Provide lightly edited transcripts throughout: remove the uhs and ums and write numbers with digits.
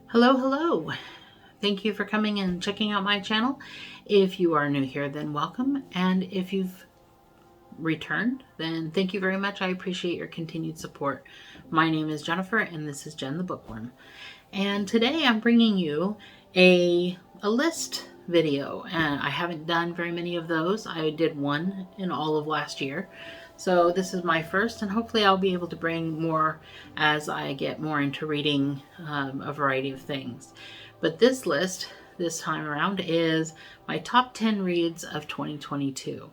Hello, hello. Thank you for coming and checking out my channel. If you are new here, then welcome. And if you've returned, then thank you very much. I appreciate your continued support. My name is Jennifer, and this is Jen the Bookworm. And today I'm bringing you a list video. And I haven't done very many of those. I did one in all of last year. So this is my first, and hopefully I'll be able to bring more as I get more into reading a variety of things. But this list this time around is my top 10 reads of 2022.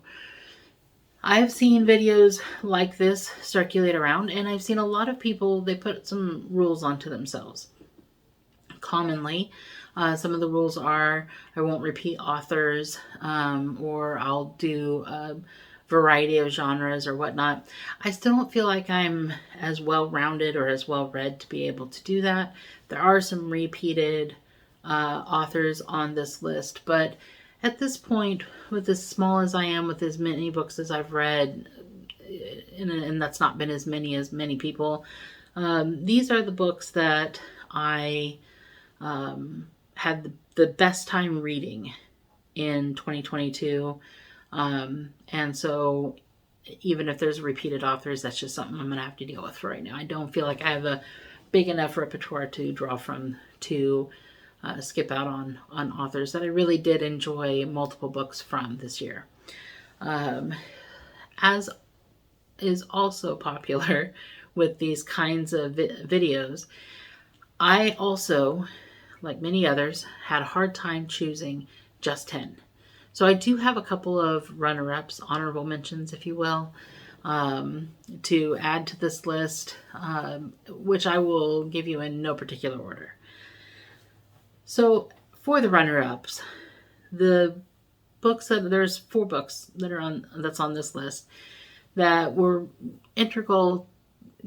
I've seen videos like this circulate around, and I've seen a lot of people, they put some rules onto themselves. Commonly, some of the rules are I won't repeat authors, or I'll do a variety of genres or whatnot. I still don't feel like I'm as well-rounded or as well-read to be able to do that. There are some repeated authors on this list, but at this point, with as small as I am, with as many books as I've read, and that's not been as many people, these are the books that I had the best time reading in 2022. And so even if there's repeated authors, that's just something I'm going to have to deal with for right now. I don't feel like I have a big enough repertoire to draw from to skip out on authors that I really did enjoy multiple books from this year. As is also popular with these kinds of videos, I also, like many others, had a hard time choosing just 10. So I do have a couple of runner-ups, honorable mentions, if you will, to add to this list, which I will give you in no particular order. So for the runner-ups, the books there's 4 books that's on this list that were integral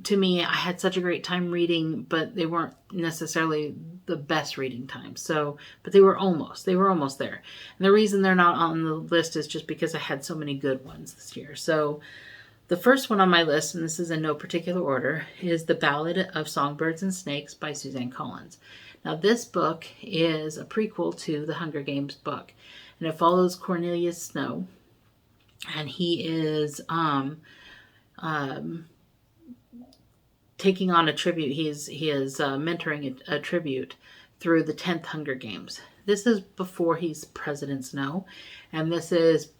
to me. I had such a great time reading, but they weren't necessarily the best reading time. So, but they were almost there. And the reason they're not on the list is just because I had so many good ones this year. So the first one on my list, and this is in no particular order, is The Ballad of Songbirds and Snakes by Suzanne Collins. Now this book is a prequel to the Hunger Games book, and it follows Cornelius Snow, and he is taking on a tribute. He is mentoring a tribute through the 10th Hunger Games. This is before he's President Snow, and this is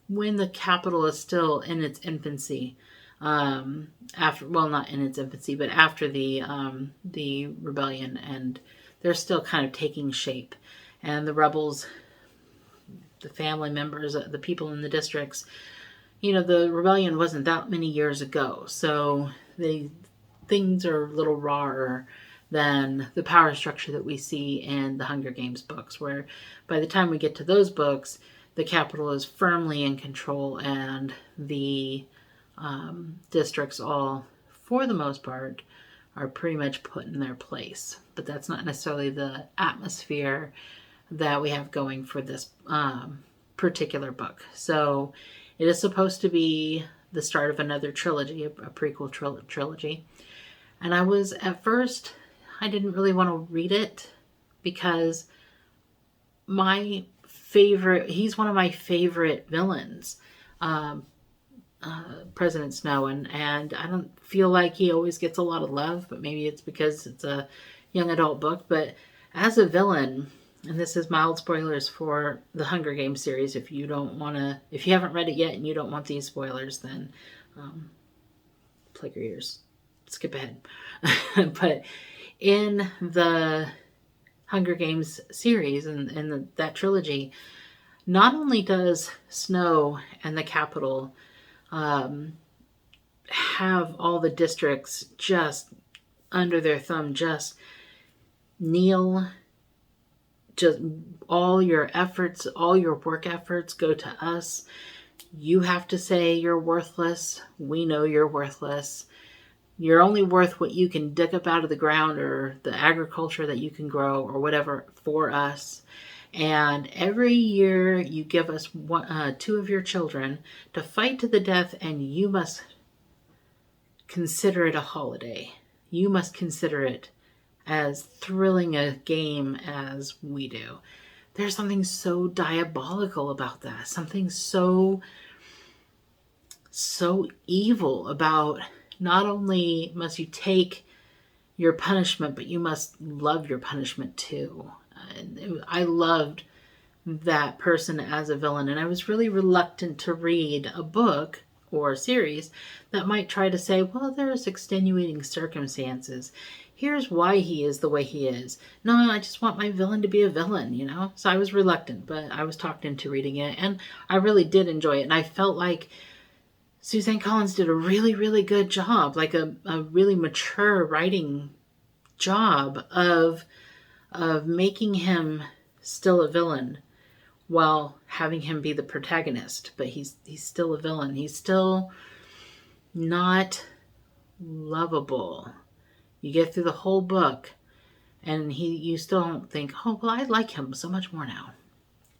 when the Capitol is still in its infancy. After, well, not in its infancy, but after the rebellion, and they're still kind of taking shape. And the rebels, the family members, the people in the districts, the rebellion wasn't that many years ago, so things are a little rawer than the power structure that we see in the Hunger Games books, where by the time we get to those books, the Capitol is firmly in control, and the districts all, for the most part, are pretty much put in their place. But that's not necessarily the atmosphere that we have going for this particular book. So it is supposed to be the start of another trilogy, a prequel trilogy. And at first, I didn't really want to read it because he's one of my favorite villains, President Snow, and I don't feel like he always gets a lot of love, but maybe it's because it's a young adult book. But as a villain, and this is mild spoilers for the Hunger Games series, if you haven't read it yet and you don't want these spoilers, then plug your ears, skip ahead. But in the Hunger Games series and that trilogy, not only does Snow and the Capitol have all the districts just under their thumb, just kneel, just all your efforts, all your work efforts go to us. You have to say you're worthless. We know you're worthless. You're only worth what you can dig up out of the ground, or the agriculture that you can grow, or whatever, for us. And every year you give us 2 of your children to fight to the death, and you must consider it a holiday. You must consider it as thrilling a game as we do. There's something so diabolical about that. Something so evil about, not only must you take your punishment, but you must love your punishment too. I loved that person as a villain, and I was really reluctant to read a book or a series that might try to say, well, there's extenuating circumstances. Here's why he is the way he is. No, I just want my villain to be a villain, you know? So I was reluctant, but I was talked into reading it, and I really did enjoy it. And I felt like Suzanne Collins did a really, really good job, like a really mature writing job of making him still a villain while having him be the protagonist. But he's still a villain. He's still not lovable. You get through the whole book, and you still don't think, oh, well, I like him so much more now.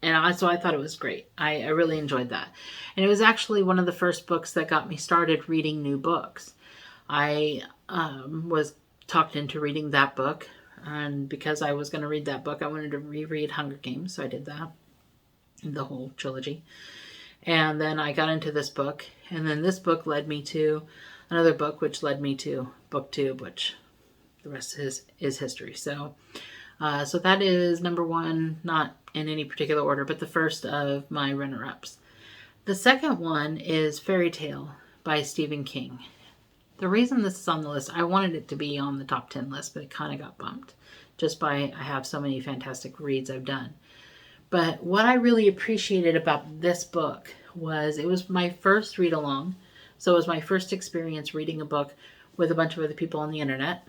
And so I thought it was great. I really enjoyed that. And it was actually one of the first books that got me started reading new books. I was talked into reading that book. And because I was going to read that book, I wanted to reread Hunger Games. So I did that, the whole trilogy. And then I got into this book. And then this book led me to another book, which led me to BookTube, which the rest is history. So that is number one, not in any particular order, but the first of my runner-ups. The second one is Fairy Tale by Stephen King. The reason this is on the list, I wanted it to be on the top 10 list, but it kind of got bumped just by I have so many fantastic reads I've done. But what I really appreciated about this book was it was my first read along. So it was my first experience reading a book with a bunch of other people on the internet.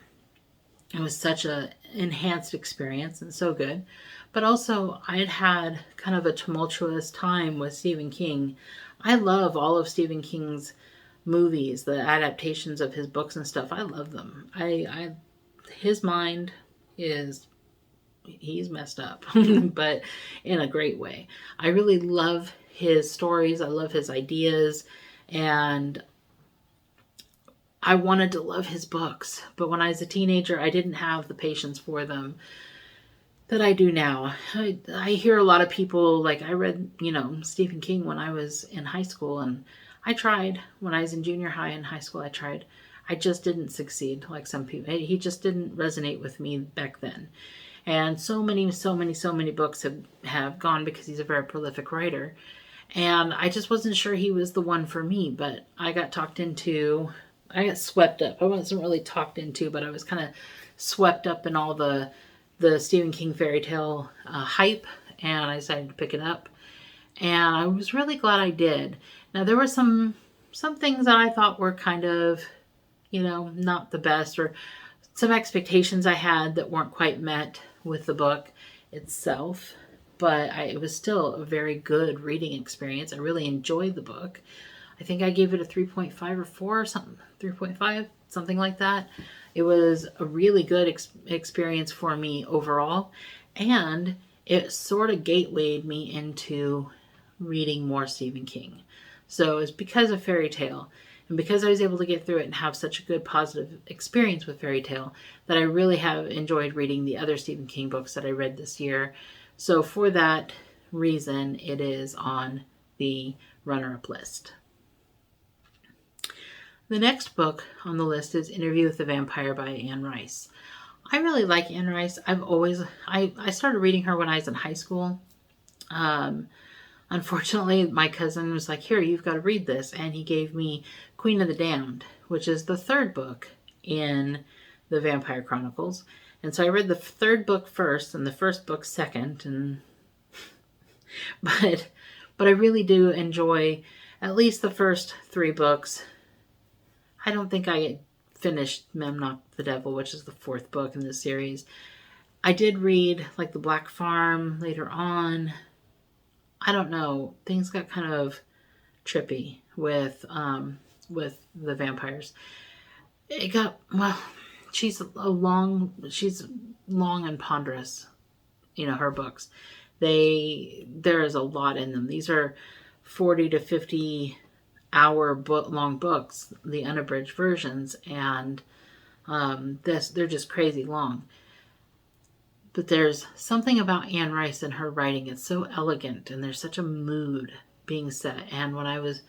It was such an enhanced experience and so good. But also, I had had kind of a tumultuous time with Stephen King. I love all of Stephen King's movies, the adaptations of his books and stuff. I love them. His mind he's messed up, but in a great way. I really love his stories. I love his ideas, and I wanted to love his books, but when I was a teenager, I didn't have the patience for them that I do now. I hear a lot of people, like I read, Stephen King when I was in high school, and I tried. When I was in junior high and high school, I tried. I just didn't succeed like some people. He just didn't resonate with me back then. And so many books have gone because he's a very prolific writer. And I just wasn't sure he was the one for me, but I got swept up. I wasn't really talked into, but I was kind of swept up in all the Stephen King fairy tale hype, and I decided to pick it up. And I was really glad I did. Now, there were some things that I thought were kind of, not the best, or some expectations I had that weren't quite met with the book itself. But it was still a very good reading experience. I really enjoyed the book. I think I gave it a 3.5 or 4 or something. 3.5, something like that. It was a really good experience for me overall. And it sort of gatewayed me into reading more Stephen King. So it's because of Fairy Tale, and because I was able to get through it and have such a good positive experience with Fairy Tale, that I really have enjoyed reading the other Stephen King books that I read this year. So for that reason, it is on the runner-up list. The next book on the list is Interview with the Vampire by Anne Rice. I really like Anne Rice. I started reading her when I was in high school. Unfortunately, my cousin was like, here, you've got to read this. And he gave me Queen of the Damned, which is the third book in the Vampire Chronicles. And so I read the third book first and the first book second. But I really do enjoy at least the first 3 books. I don't think I finished Memnoch the Devil, which is the 4th book in the series. I did read like The Black Farm later on. I don't know. Things got kind of trippy with the vampires. She's long and ponderous. Her books. There is a lot in them. These are 40 to 50 hour long books, the unabridged versions, and they're just crazy long. But there's something about Anne Rice and her writing. It's so elegant, and there's such a mood being set. And when I was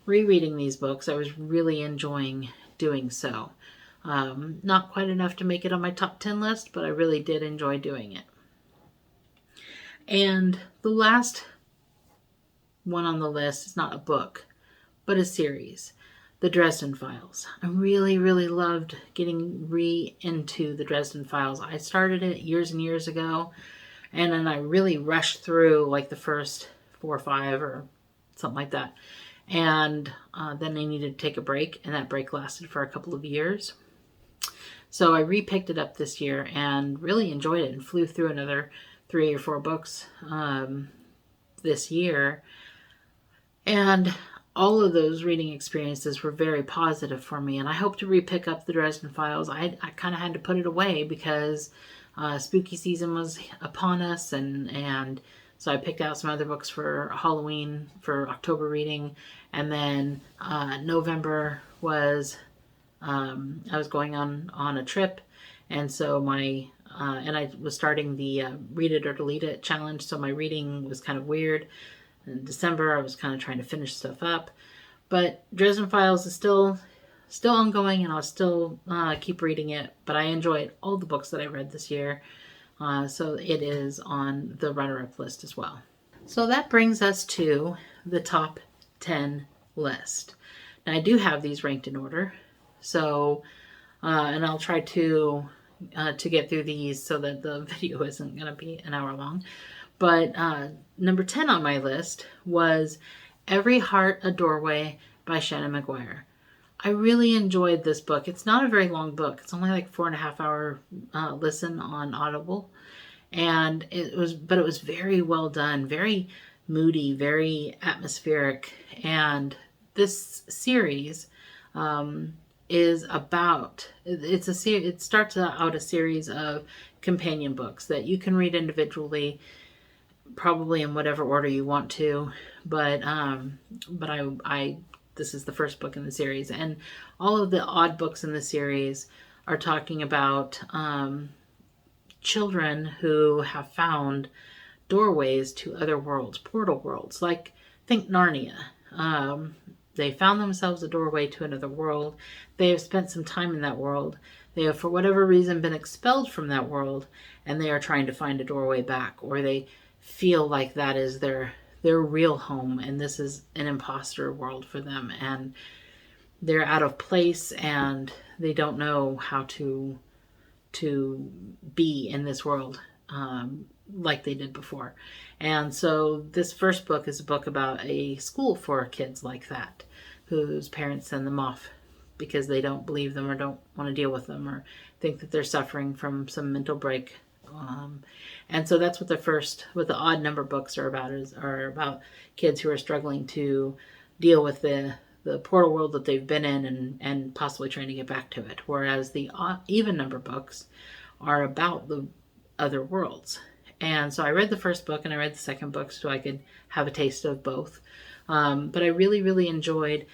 rereading these books, I was really enjoying doing so. Not quite enough to make it on my top 10 list, but I really did enjoy doing it. And the last one on the list is not a book, but a series, The Dresden Files. I really, really loved getting into The Dresden Files. I started it years and years ago, and then I really rushed through like the first 4 or 5 or something like that. And then I needed to take a break, and that break lasted for a couple of years. So I repicked it up this year and really enjoyed it and flew through another 3 or 4 books this year. And all of those reading experiences were very positive for me. And I hope to repick up the Dresden Files. I kind of had to put it away because spooky season was upon us. And so I picked out some other books for Halloween, for October reading. And then November was, I was going on a trip. And so and I was starting the Read It or Delete It challenge. So my reading was kind of weird. In December, I was kind of trying to finish stuff up. But Dresden Files is still ongoing, and I'll still keep reading it. But I enjoyed all the books that I read this year. So it is on the runner-up list as well. So that brings us to the top 10 list. Now I do have these ranked in order. So, and I'll try to get through these so that the video isn't going to be an hour long. But number 10 on my list was Every Heart a Doorway by Shannon McGuire. I really enjoyed this book. It's not a very long book. It's only like 4.5 hour listen on Audible. And it was very well done, very moody, very atmospheric. And this series is about, it starts out a series of companion books that you can read individually, probably in whatever order you want to, but this is the first book in the series, and all of the odd books in the series are talking about children who have found doorways to other worlds, portal worlds, like think Narnia. They found themselves a doorway to another world. They have spent some time in that world. They have, for whatever reason, been expelled from that world, and they are trying to find a doorway back, or they feel like that is their real home, and this is an imposter world for them, and they're out of place, and they don't know how to be in this world like they did before. And so this first book is a book about a school for kids like that, whose parents send them off because they don't believe them or don't want to deal with them or think that they're suffering from some mental break. And so that's what the odd number books are about, are about kids who are struggling to deal with the portal world that they've been in and possibly trying to get back to it. Whereas the even number books are about the other worlds. And so I read the first book and I read the second book so I could have a taste of both. But I really, really enjoyed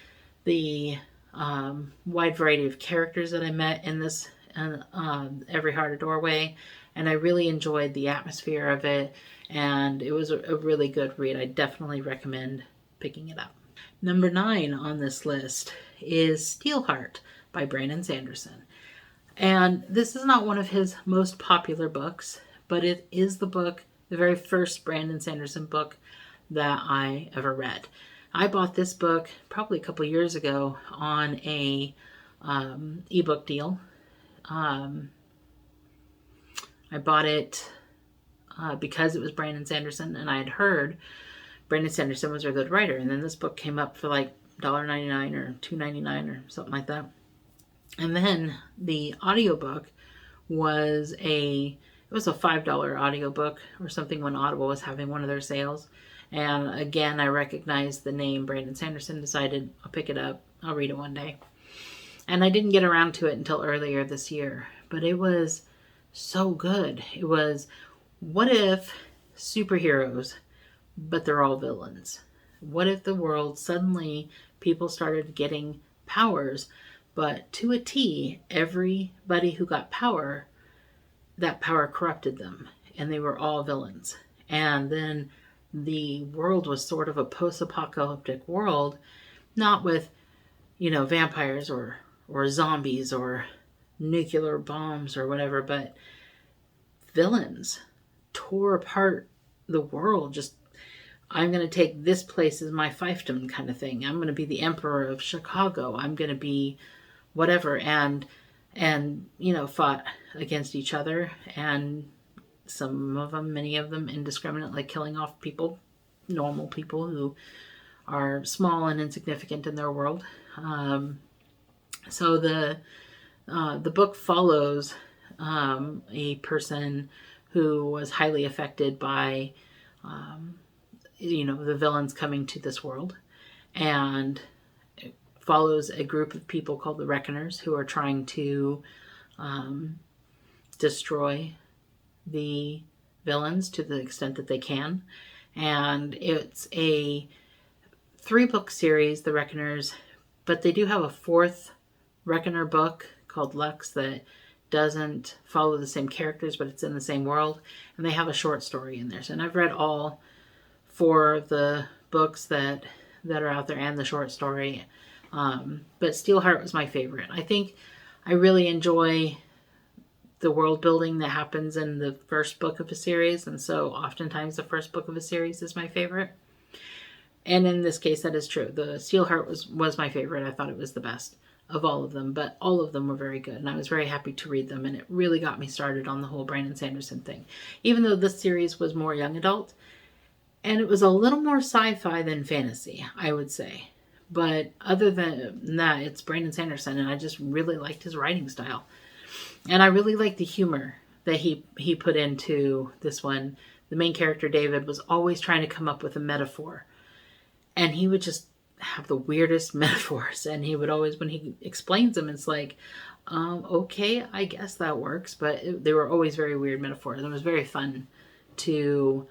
the wide variety of characters that I met in this Every Heart a Doorway. And I really enjoyed the atmosphere of it. And it was a really good read. I definitely recommend picking it up. Number 9 on this list is Steelheart by Brandon Sanderson. And this is not one of his most popular books, but it is the very first Brandon Sanderson book that I ever read. I bought this book probably a couple years ago on a ebook deal. I bought it because it was Brandon Sanderson, and I had heard Brandon Sanderson was a good writer. And then this book came up for like $1.99 or $2.99 or something like that. And then the audiobook was a $5 audiobook or something when Audible was having one of their sales. And again, I recognized the name Brandon Sanderson, decided I'll pick it up. I'll read it one day. And I didn't get around to it until earlier this year, but it was so good. It was, what if superheroes, but they're all villains? What if the world suddenly people started getting powers, but to a T, everybody who got power, that power corrupted them, and they were all villains. And then the world was sort of a post-apocalyptic world, not with, vampires or zombies or nuclear bombs or whatever, but villains tore apart the world. Just, I'm going to take this place as my fiefdom kind of thing. I'm going to be the emperor of Chicago. I'm going to be whatever. And fought against each other, and some of them, many of them, indiscriminately killing off people, normal people who are small and insignificant in their world. So the book follows a person who was highly affected by the villains coming to this world, and it follows a group of people called the Reckoners who are trying to destroy the villains to the extent that they can. And it's a 3-book series, the Reckoners, but they do have a 4th Reckoner book called Lux that doesn't follow the same characters, but it's in the same world, and they have a short story in there. So, and I've read all 4 of the books that are out there and the short story, but Steelheart was my favorite. I think I really enjoy the world building that happens in the first book of a series, and so oftentimes the first book of a series is my favorite. And in this case, that is true. The Steelheart was my favorite. I thought it was the best of all of them, but all of them were very good, and I was very happy to read them, and it really got me started on the whole Brandon Sanderson thing. Even though this series was more young adult, and it was a little more sci-fi than fantasy, I would say. But other than that, it's Brandon Sanderson, and I just really liked his writing style. And I really liked the humor that he put into this one. The main character, David, was always trying to come up with a metaphor. And he would just have the weirdest metaphors. And he would always, when he explains them, it's like, okay, I guess that works. But they were always very weird metaphors. And it was very fun to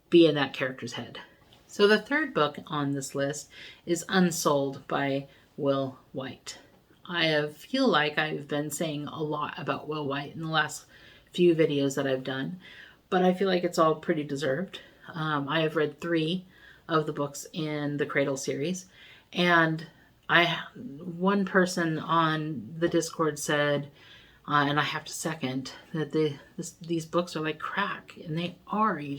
be in that character's head. So the 3rd book on this list is Unsold by Will White. I feel like I've been saying a lot about Will White in the last few videos that I've done, but I feel like it's all pretty deserved. I have read 3 of the books in the Cradle series, and one person on the Discord said, and I have to second, that these books are like crack, and they are. You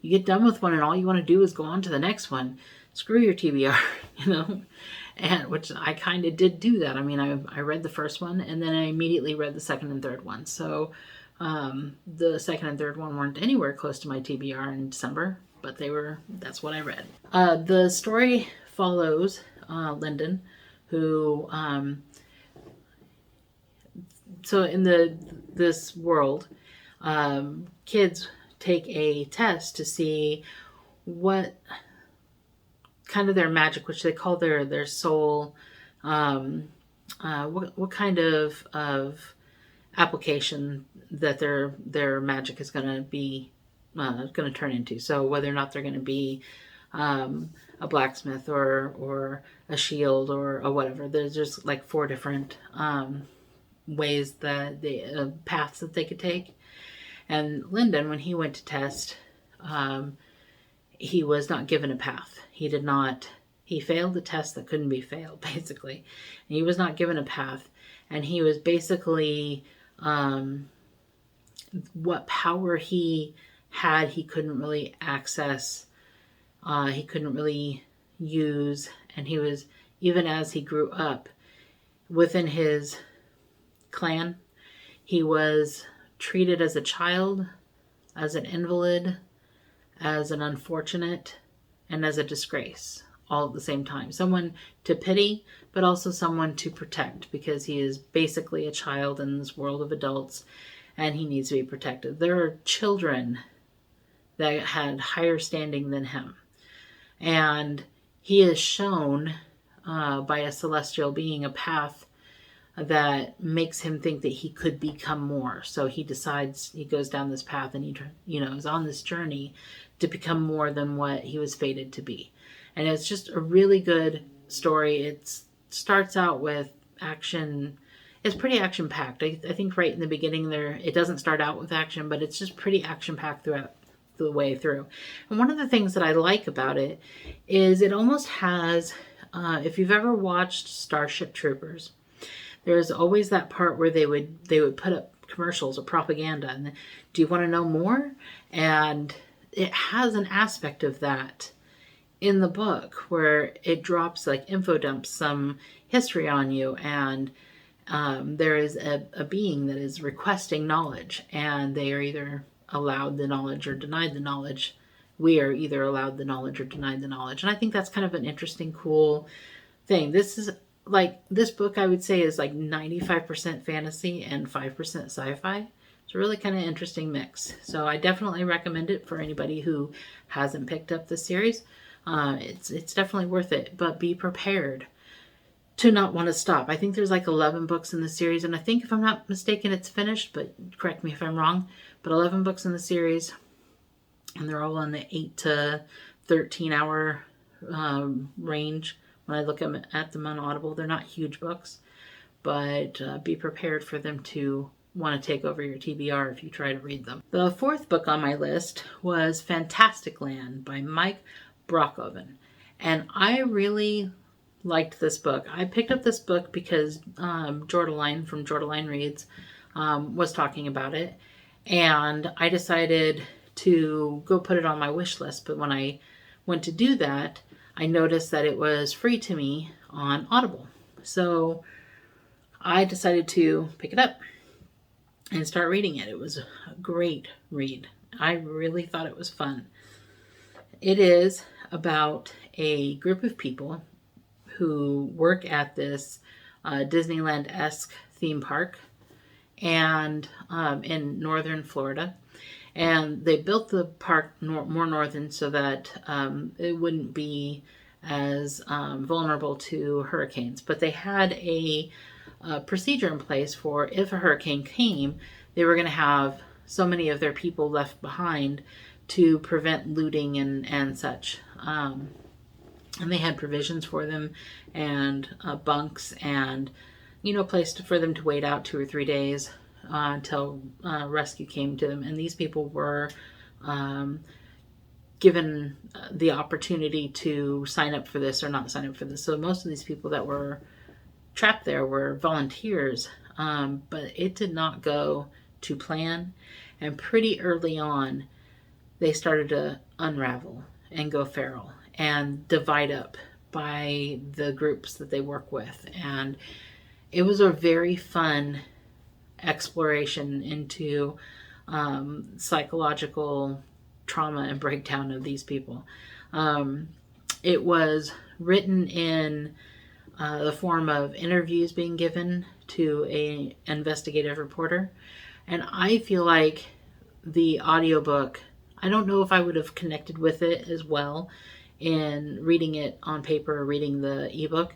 get done with one, and all you want to do is go on to the next one. Screw your TBR, and which I kind of did do that. I mean, I read the first one, and then I immediately read the 2nd and 3rd one. So the 2nd and 3rd one weren't anywhere close to my TBR in December, but that's what I read. The story follows Lyndon, who so in this world, kids take a test to see what kind of their magic, which they call their soul, what kind of application that their magic is going to be going to turn into. So whether or not they're going to be a blacksmith or a shield or whatever. There's just like 4 different ways that paths that they could take. And Lyndon, when he went to test, he was not given a path. He failed the test that couldn't be failed, basically. And he was not given a path. And he was basically, what power he had, he couldn't really access. He couldn't really use. And he was, even as he grew up within his clan, he was treated as a child, as an invalid, as an unfortunate, and as a disgrace, all at the same time. Someone to pity, but also someone to protect, because he is basically a child in this world of adults, and he needs to be protected. There are children that had higher standing than him, and he is shown by a celestial being a path that makes him think that he could become more. So he decides, he goes down this path, and he is on this journey to become more than what he was fated to be. And it's just a really good story. It starts out with action. it's pretty action packed. I think right in the beginning there, it doesn't start out with action, but it's just pretty action packed throughout the way through. And one of the things that I like about it is it almost has, if you've ever watched Starship Troopers, there's always that part where they would put up commercials or propaganda, and do you want to know more? And it has an aspect of that in the book where it drops, like, info dumps some history on you, and there is a being that is requesting knowledge, and they are either allowed the knowledge or denied the knowledge. We are either allowed the knowledge or denied the knowledge. And I think that's kind of an interesting, cool thing. This book, I would say, is like 95% fantasy and 5% sci-fi. It's a really kind of interesting mix. So I definitely recommend it for anybody who hasn't picked up the series. It's definitely worth it, but be prepared to not want to stop. I think there's like 11 books in the series, and I think, if I'm not mistaken, it's finished, but correct me if I'm wrong, but 11 books in the series, and they're all in the 8 to 13 hour range. When I look at them on Audible, they're not huge books, but be prepared for them to want to take over your TBR if you try to read them. The fourth book on my list was Fantastic Land by Mike Brockoven, and I really liked this book. I picked up this book because Jordaline from Jordaline Reads was talking about it, and I decided to go put it on my wish list. But when I went to do that, I noticed that it was free to me on Audible. So I decided to pick it up and start reading it. It was a great read. I really thought it was fun. It is about a group of people who work at this Disneyland-esque theme park and in northern Florida. And they built the park more northern so that it wouldn't be as vulnerable to hurricanes. But they had a procedure in place for, if a hurricane came, they were going to have so many of their people left behind to prevent looting and such. And they had provisions for them, and bunks, and a place for them to wait out 2 or 3 days until rescue came to them. And these people were given the opportunity to sign up for this or not sign up for this. So most of these people that were trapped there were volunteers, but it did not go to plan. And pretty early on, they started to unravel and go feral and divide up by the groups that they work with. And it was a very fun exploration into psychological trauma and breakdown of these people. It was written in the form of interviews being given to an investigative reporter. And I feel like the audiobook, I don't know if I would have connected with it as well in reading it on paper or reading the ebook,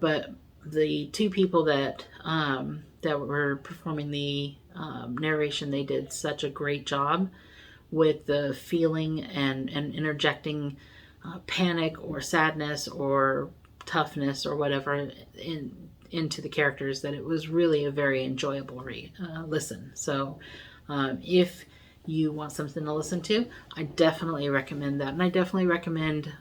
but the two people that were performing the narration, they did such a great job with the feeling and interjecting panic or sadness or toughness or whatever into the characters, that it was really a very enjoyable listen. So if you want something to listen to, I definitely recommend that. And I definitely recommend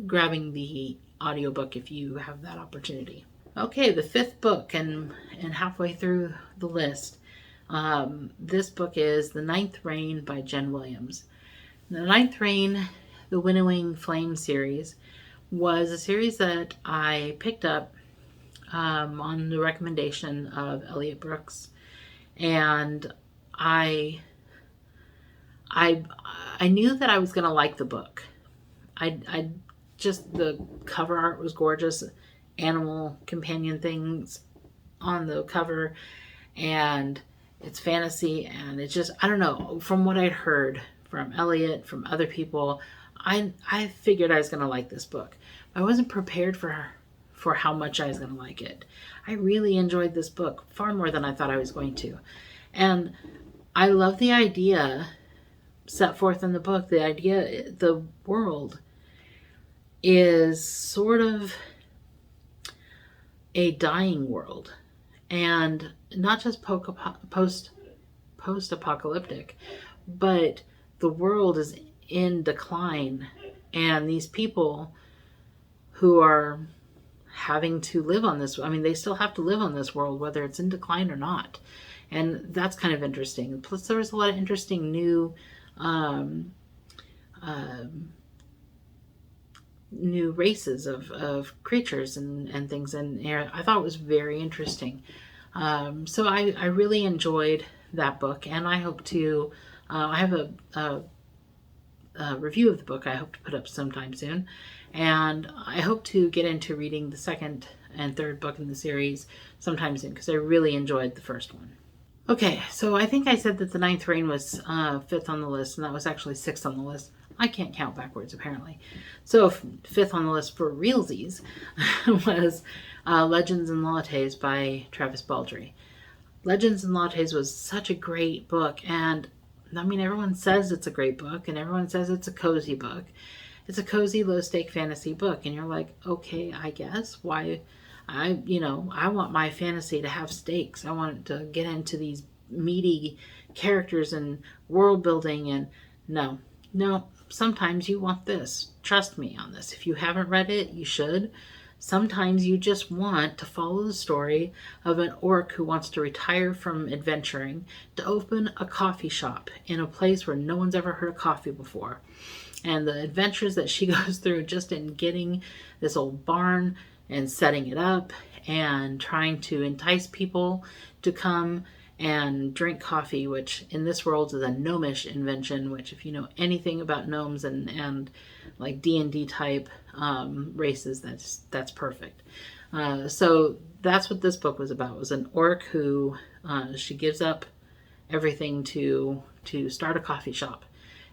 grabbing the audiobook if you have that opportunity. Okay, the fifth book, and halfway through the list. This book is The Ninth Reign by Jen Williams. The Ninth Reign, the Winnowing Flame series, was a series that I picked up on the recommendation of Elliot Brooks. And I knew that I was going to like the book. I just, the cover art was gorgeous. Animal companion things on the cover, and it's fantasy, and it's just, I don't know, from what I'd heard from Elliot, from other people, I figured I was going to like this book. I wasn't prepared for how much I was going to like it. I really enjoyed this book far more than I thought I was going to. And I love the idea set forth in the book. The world is sort of a dying world. and not just post-apocalyptic, but the world is in decline, and these people who are having to live on this, I mean, they still have to live on this world, whether it's in decline or not. And that's kind of interesting. Plus, there was a lot of interesting new races of creatures and things, and I thought it was very interesting. So I really enjoyed that book, and I hope to. I have a review of the book I hope to put up sometime soon, and I hope to get into reading the second and third book in the series sometime soon, because I really enjoyed the first one. Okay, so I think I said that The Ninth Reign was fifth on the list, and that was actually sixth on the list. I can't count backwards, apparently. So fifth on the list for realsies was Legends and Lattes by Travis Baldree. Legends and Lattes was such a great book, and I mean, everyone says it's a great book, and everyone says it's a cozy book. It's a cozy, low-stake fantasy book, and you're like, okay, I guess. Why? I want my fantasy to have stakes. I want to get into these meaty characters and world building, and no, sometimes you want this. Trust me on this. If you haven't read it, you should. Sometimes you just want to follow the story of an orc who wants to retire from adventuring to open a coffee shop in a place where no one's ever heard of coffee before. And the adventures that she goes through just in getting this old barn and setting it up and trying to entice people to come and drink coffee, which in this world is a gnomish invention, which if you know anything about gnomes and like D&D type races, that's perfect. So that's what this book was about. It was an orc who she gives up everything to start a coffee shop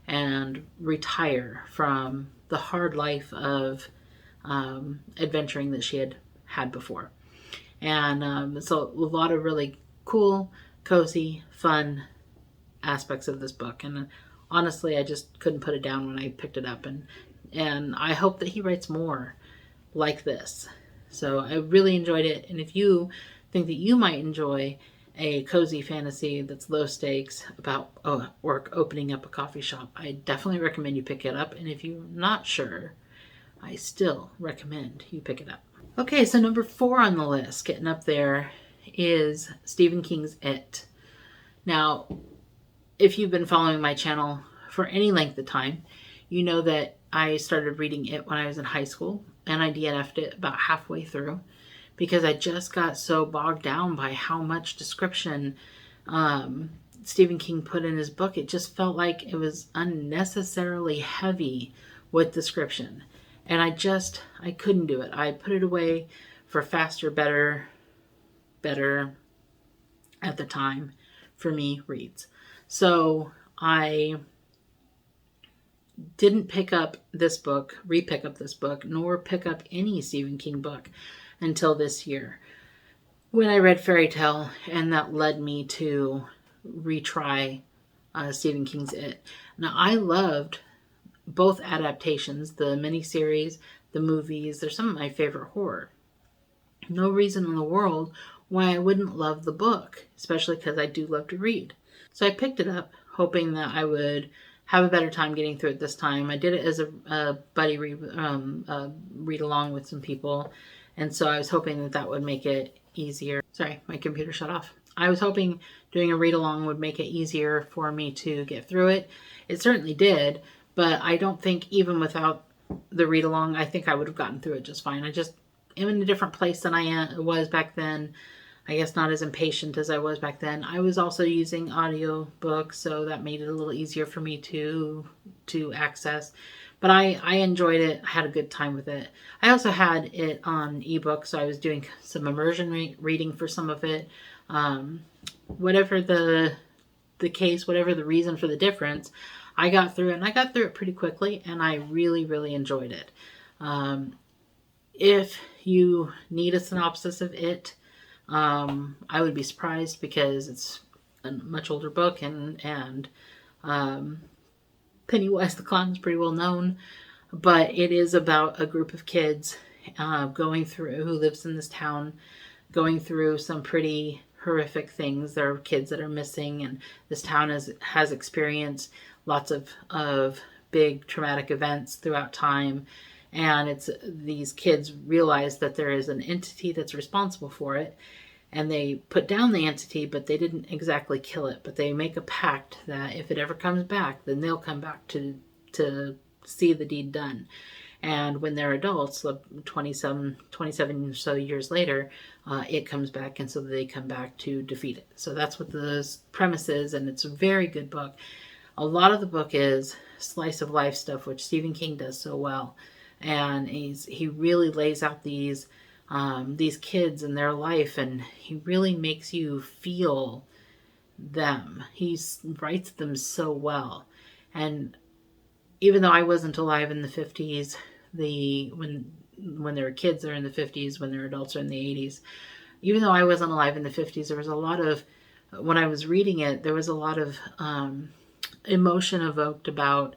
and retire from the hard life of adventuring that she had before. And so a lot of really cool, cozy, fun aspects of this book. And honestly, I just couldn't put it down when I picked it up. And I hope that he writes more like this. So I really enjoyed it. And if you think that you might enjoy a cozy fantasy that's low stakes about orc opening up a coffee shop, I definitely recommend you pick it up. And if you're not sure, I still recommend you pick it up. Okay, so number 4 on the list, getting up there, is Stephen King's It. Now, if you've been following my channel for any length of time, you know that I started reading It when I was in high school, and I DNF'd it about halfway through because I just got so bogged down by how much description Stephen King put in his book. It just felt like it was unnecessarily heavy with description. And I couldn't do it. I put it away for faster, better at the time for me reads. So I didn't pick up this book, re-pick up this book, nor pick up any Stephen King book until this year when I read Fairy Tale, and that led me to retry Stephen King's It. Now, I loved both adaptations, the miniseries, the movies. They're some of my favorite horror. No reason in the world why I wouldn't love the book, especially because I do love to read. So I picked it up, hoping that I would have a better time getting through it this time. I did it as a buddy read along with some people, and so I was hoping that would make it easier. Sorry, my computer shut off. I was hoping doing a read along would make it easier for me to get through it. It certainly did, but I don't think even without the read along, I think I would have gotten through it just fine. I just am in a different place than I was back then. I guess not as impatient as I was back then. I was also using audio books, so that made it a little easier for me to access. But I enjoyed it. I had a good time with it. I also had it on ebook, so I was doing some immersion reading for some of it. Whatever the case, whatever the reason for the difference, I got through it, and I got through it pretty quickly, and I really, really enjoyed it. If you need a synopsis of it, I would be surprised because it's a much older book, and Pennywise the Clown is pretty well known, but it is about a group of kids who lives in this town, going through some pretty horrific things. There are kids that are missing, and this town has experienced lots of big traumatic events throughout time. And it's these kids realize that there is an entity that's responsible for it, and they put down the entity, but they didn't exactly kill it. But they make a pact that if it ever comes back, then they'll come back to see the deed done. And when they're adults, 27 or so years later, it comes back, and so they come back to defeat it. So that's what the premise is, and it's a very good book. A lot of the book is slice of life stuff, which Stephen King does so well. And he really lays out these kids and their life, and he really makes you feel them. He writes them so well. And even though I wasn't alive in the 50s, when they were kids, they're in the 50s, when they're adults, are in the 80s. Even though I wasn't alive in the 50s, there was a lot of, when I was reading it, there was a lot of emotion evoked about,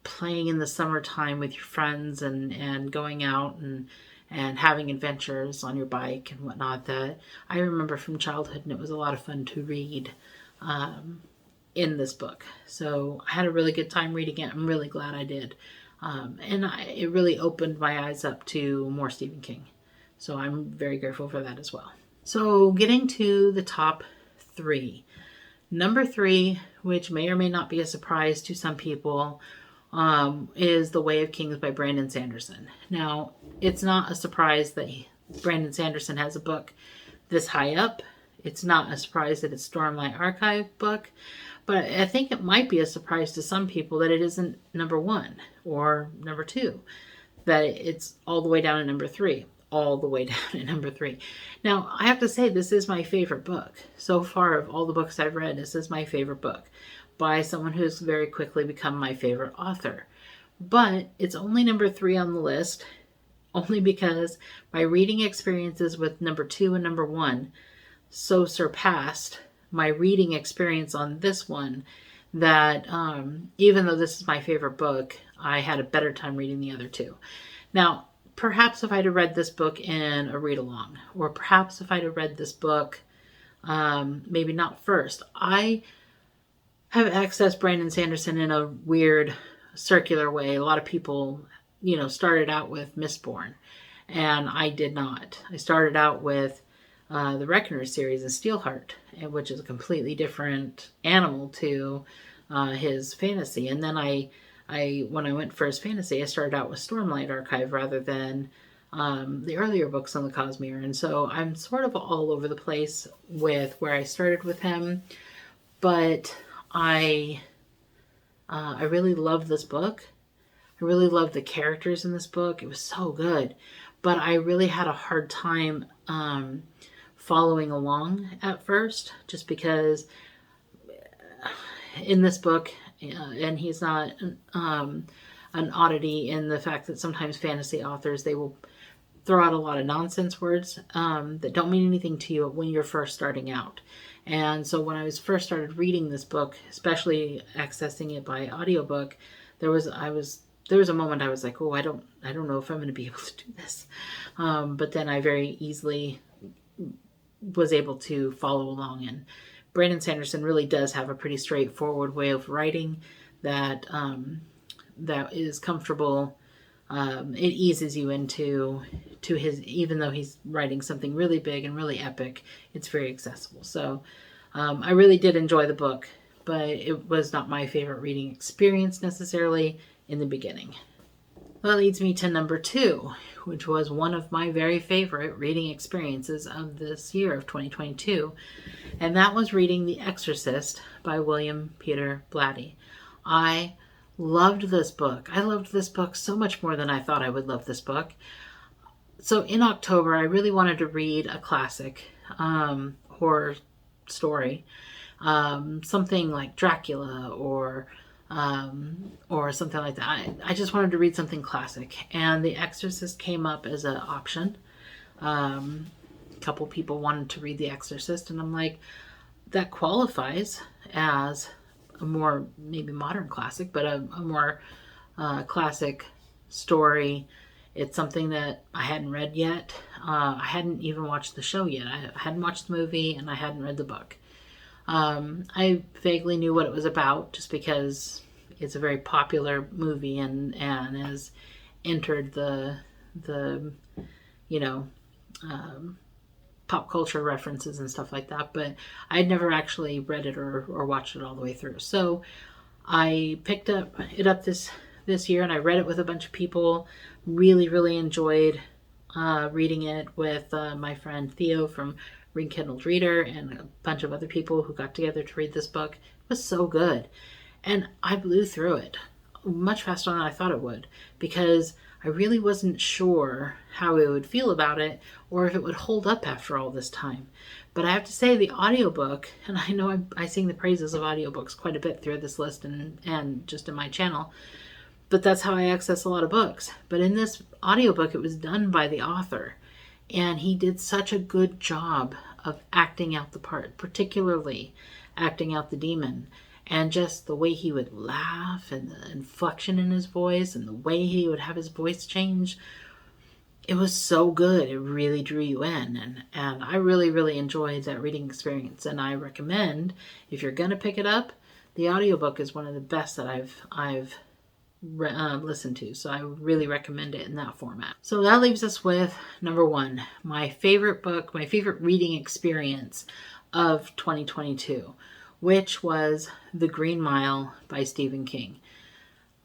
playing in the summertime with your friends and going out and having adventures on your bike and whatnot, that I remember from childhood, and it was a lot of fun to read in this book. So I had a really good time reading it. I'm really glad I did. It really opened my eyes up to more Stephen King. So I'm very grateful for that as well. So getting to the top 3. Number 3, which may or may not be a surprise to some people, is The Way of Kings by Brandon Sanderson. Now, it's not a surprise that Brandon Sanderson has a book this high up. It's not a surprise that it's Stormlight Archive book. But I think it might be a surprise to some people that it isn't number 1 or number 2. That it's all the way down to number 3. All the way down to number 3. Now, I have to say, this is my favorite book. So far, of all the books I've read, this is my favorite book by someone who's very quickly become my favorite author. But it's only number 3 on the list, only because my reading experiences with number 2 and number 1 so surpassed my reading experience on this one that even though this is my favorite book, I had a better time reading the other 2. Now, perhaps if I'd have read this book in a read-along, or perhaps if I'd have read this book, maybe not first. I have accessed Brandon Sanderson in a weird circular way. A lot of people, started out with Mistborn, and I did not. I started out with the Reckoner series and Steelheart, which is a completely different animal to his fantasy. And then when I went for his fantasy, I started out with Stormlight Archive rather than the earlier books on the Cosmere. And so I'm sort of all over the place with where I started with him. But I really loved this book. I really loved the characters in this book. It was so good. But I really had a hard time following along at first, just because in this book, and he's not an oddity in the fact that sometimes fantasy authors, they will throw out a lot of nonsense words that don't mean anything to you when you're first starting out. And so when I was first started reading this book, especially accessing it by audiobook, there was a moment I was like, oh, I don't know if I'm going to be able to do this. But then I very easily was able to follow along. And Brandon Sanderson really does have a pretty straightforward way of writing that is comfortable. It eases you into his, even though he's writing something really big and really epic, it's very accessible. So I really did enjoy the book, but it was not my favorite reading experience necessarily in the beginning. Well, that leads me to number 2, which was one of my very favorite reading experiences of this year of 2022. And that was reading The Exorcist by William Peter Blatty. I loved this book. I loved this book so much more than I thought I would love this book. So in October, I really wanted to read a classic horror story. Something like Dracula or something like that. I just wanted to read something classic, and The Exorcist came up as an option. A couple people wanted to read The Exorcist, and I'm like, that qualifies as a more maybe modern classic, but a more classic story. It's something that I hadn't read yet. I hadn't even watched the show yet. I hadn't watched the movie, and I hadn't read the book. I vaguely knew what it was about just because it's a very popular movie and has entered the you know, pop culture references and stuff like that, but I'd never actually read it or watched it all the way through. So I picked it up this year, and I read it with a bunch of people. Really enjoyed reading it with my friend Theo from Rekindled Reader and a bunch of other people who got together to read this book. It was so good. And I blew through it much faster than I thought it would, because I really wasn't sure how I would feel about it or if it would hold up after all this time. But I have to say, the audiobook, and I know I sing the praises of audiobooks quite a bit through this list and just in my channel, but that's how I access a lot of books. But in this audiobook, it was done by the author, and he did such a good job of acting out the part, particularly acting out the demon. And just the way he would laugh and the inflection in his voice and the way he would have his voice change. It was so good. It really drew you in. And I really enjoyed that reading experience. And I recommend, if you're going to pick it up, the audiobook is one of the best that I've listened to. So I really recommend it in that format. So that leaves us with number 1, my favorite book, my favorite reading experience of 2022. Which was The Green Mile by Stephen King,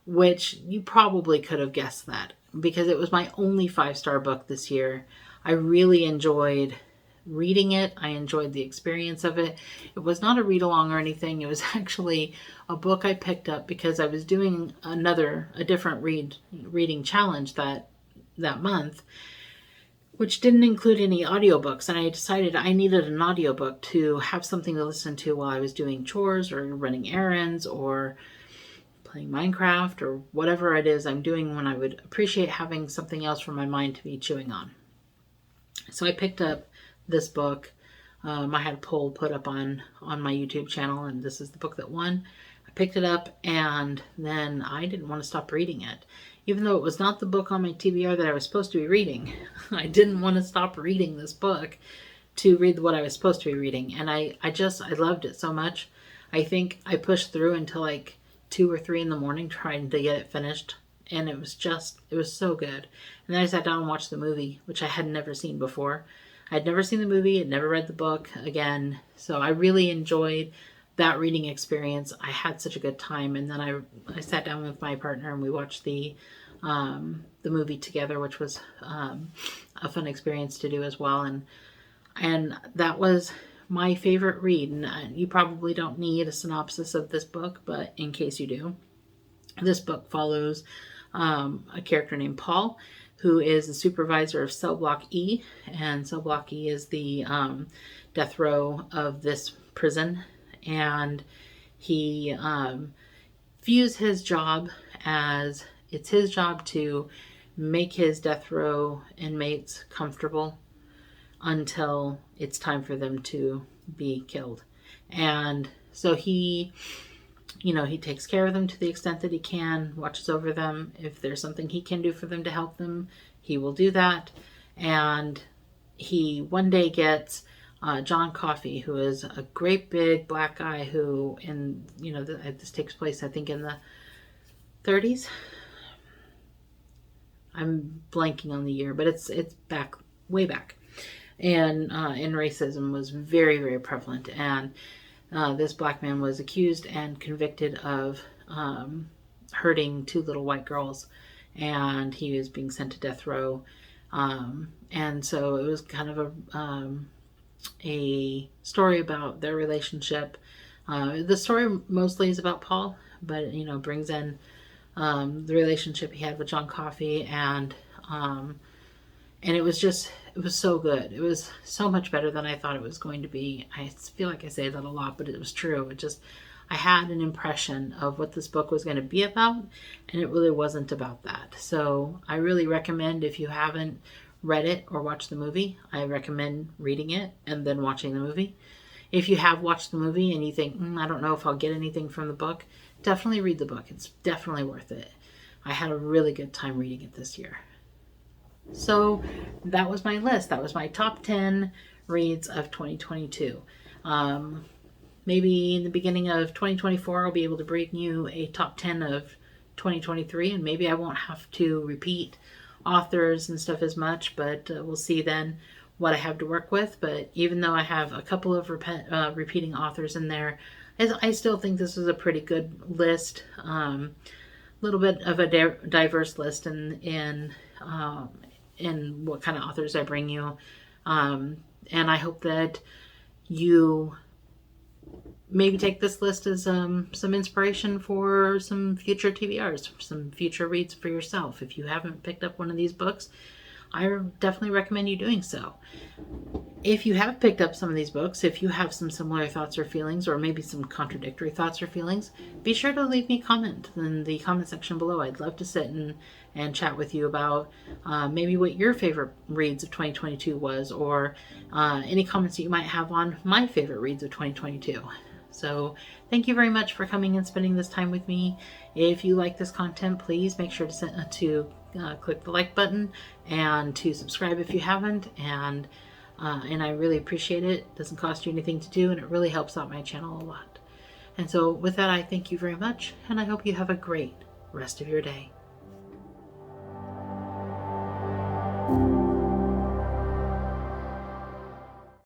which you probably could have guessed that because it was my only 5-star book this year. I really enjoyed reading it. I enjoyed the experience of it. It was not a read along or anything. It was actually a book I picked up because I was doing a different reading challenge that month, which didn't include any audiobooks, and I decided I needed an audiobook to have something to listen to while I was doing chores or running errands or playing Minecraft or whatever it is I'm doing, when I would appreciate having something else for my mind to be chewing on. So I picked up this book. I had a poll put up on my YouTube channel, and this is the book that won. I picked it up, and then I didn't want to stop reading it. Even though it was not the book on my TBR that I was supposed to be reading, I didn't want to stop reading this book to read what I was supposed to be reading. And I loved it so much. I think I pushed through until like 2 or 3 in the morning trying to get it finished. And it was so good. And then I sat down and watched the movie, which I had never seen before. I'd never seen the movie, I'd never read the book again. So I really enjoyed that reading experience. I had such a good time. And then I sat down with my partner and we watched the movie together, which was a fun experience to do as well. And that was my favorite read. And you probably don't need a synopsis of this book, but in case you do, this book follows a character named Paul, who is the supervisor of Cell Block E. And Cell Block E is the death row of this prison. And he views his job as it's his job to make his death row inmates comfortable until it's time for them to be killed. And so he takes care of them to the extent that he can, watches over them. If there's something he can do for them to help them, he will do that. And he one day gets John Coffey, who is a great big black guy who, this takes place, I think, in the 30s. I'm blanking on the year, but it's back, way back. And racism was very, very prevalent. And this black man was accused and convicted of hurting 2 little white girls. And he was being sent to death row. And so it was kind of a story about their relationship. The story mostly is about Paul, but brings in the relationship he had with John Coffey, and it was so good. It was so much better than I thought it was going to be. I feel like I say that a lot, but it was true. I had an impression of what this book was going to be about, and it really wasn't about that. So I really recommend, if you haven't read it or watched the movie, I recommend reading it and then watching the movie. If you have watched the movie and you think, I don't know if I'll get anything from the book, definitely read the book. It's definitely worth it. I had a really good time reading it this year. So that was my list. That was my top 10 reads of 2022. Maybe in the beginning of 2024, I'll be able to bring you a top 10 of 2023, and maybe I won't have to repeat authors and stuff as much, but we'll see then what I have to work with. But even though I have a couple of repeating authors in there, I still think this is a pretty good list. Little bit of a diverse list in what kind of authors I bring you. And I hope that you maybe take this list as some inspiration for some future TBRs, some future reads for yourself. If you haven't picked up one of these books, I definitely recommend you doing so. If you have picked up some of these books, if you have some similar thoughts or feelings, or maybe some contradictory thoughts or feelings, be sure to leave me a comment in the comment section below. I'd love to sit and chat with you about maybe what your favorite reads of 2022 was, or any comments that you might have on my favorite reads of 2022. So thank you very much for coming and spending this time with me. If you like this content, please make sure to click the like button and to subscribe if you haven't. And I really appreciate it. It doesn't cost you anything to do, and it really helps out my channel a lot. And so with that, I thank you very much, and I hope you have a great rest of your day.